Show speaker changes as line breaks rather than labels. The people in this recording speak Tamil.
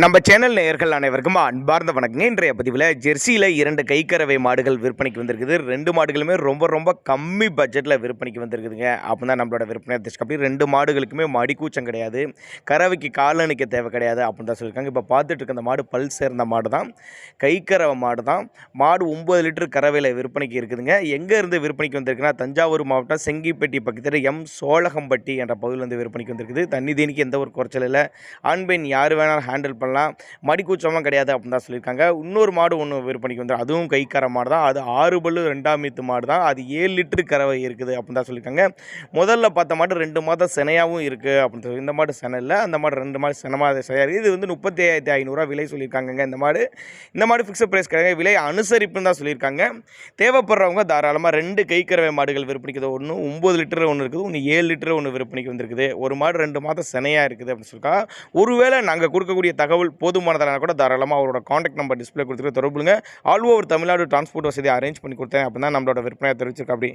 நம்ம சேனல் நேயர்கள் அனைவருக்கும் அன்பார்ந்த வணக்கங்க. இன்றைய பதிவில் ஜெர்சியில் 2 கைக்கறவை மாடுகள் விற்பனைக்கு வந்திருக்குது. 2 மாடுகளுமே ரொம்ப ரொம்ப கம்மி பட்ஜெட்டில் விற்பனைக்கு வந்திருக்குதுங்க. அப்போ தான் நம்மளோட விற்பனை அப்படி 2 மாடுகளுக்குமே மடிக்கூச்சம் கிடையாது, கறவைக்கு காலணிக்க தேவை கிடையாது அப்படின்னு தான் சொல்லியிருக்காங்க. இப்போ பார்த்துட்டு இருக்க அந்த மாடு பல் சேர்ந்த மாடு தான், கைக்கறவை மாடு தான். மாடு 9 லிட்டர் கறவையில் விற்பனைக்கு இருக்குதுங்க. எங்கேருந்து விற்பனைக்கு வந்திருக்குன்னா தஞ்சாவூர் மாவட்டம் செங்கிப்பட்டி பக்கத்தில் சோழகம்பட்டி என்ற பகுதியிலேருந்து விற்பனைக்கு வந்திருக்குது. தண்ணி தீனிக்கு எந்த ஒரு குறைச்சல் இல்லை, ஆண் பெண் யார் வேணாலும் ஹேண்டில் பண்ணலாம், மடிக்கூச்சமாக கிடையாது அப்படின்னு தான் சொல்லியிருக்காங்க. இன்னொரு மாடு ஒன்று விற்பனைக்கு வந்து அதுவும் கைக்கார மாடு தான். அது 6 பல்லு 2ஆம் மீத்து மாடு தான். அது 7 லிட்டரு கறவை இருக்குது அப்படின்னு தான் சொல்லியிருக்காங்க. முதல்ல பார்த்த மாடு 2 மாதம் செனையாகவும் இருக்குது அப்படின்னு சொல்லி, இந்த மாடு செனை இல்லை, அந்த மாடு 2 மாடு செனமாக சரியாக இருக்குது. இது வந்து 35,500 விலை சொல்லியிருக்காங்க. இந்த மாடு ஃபிக்ஸட் ப்ரைஸ் கிடையாது, விலை அனுசரிப்புன்னு தான் சொல்லியிருக்காங்க. தேவைப்படுறவங்க தாராளமாக 2 கைக்கறவை மாடுகள் விற்பனைக்கு, ஒன்று 9 லிட்டர் ஒன்று இருக்குது, ஒன்று 7 லிட்டர் ஒன்று விற்பனைக்கு வந்திருக்குது. ஒரு மாடு 2 மாதம் செனையாக இருக்குது அப்படின்னு சொல்லியிருக்காங்க. ஒருவேளை நாங்கள் கொடுக்கக்கூடிய தகவல் போதுமானதான கூட தாராளமாக அவரோட காண்டாக்ட் நம்பர் டிஸ்பிளே கொடுத்துட்டு தொடர்புங்க. ஆல் ஓவர் தமிழ்நாடு டிரான்ஸ்போர்ட் வசதி அரேஞ்ச் பண்ணி கொடுத்தேன் அப்படின்னு தான் நம்மளோட விற்பனையை தெரிவிச்சிருக்கா. அப்படி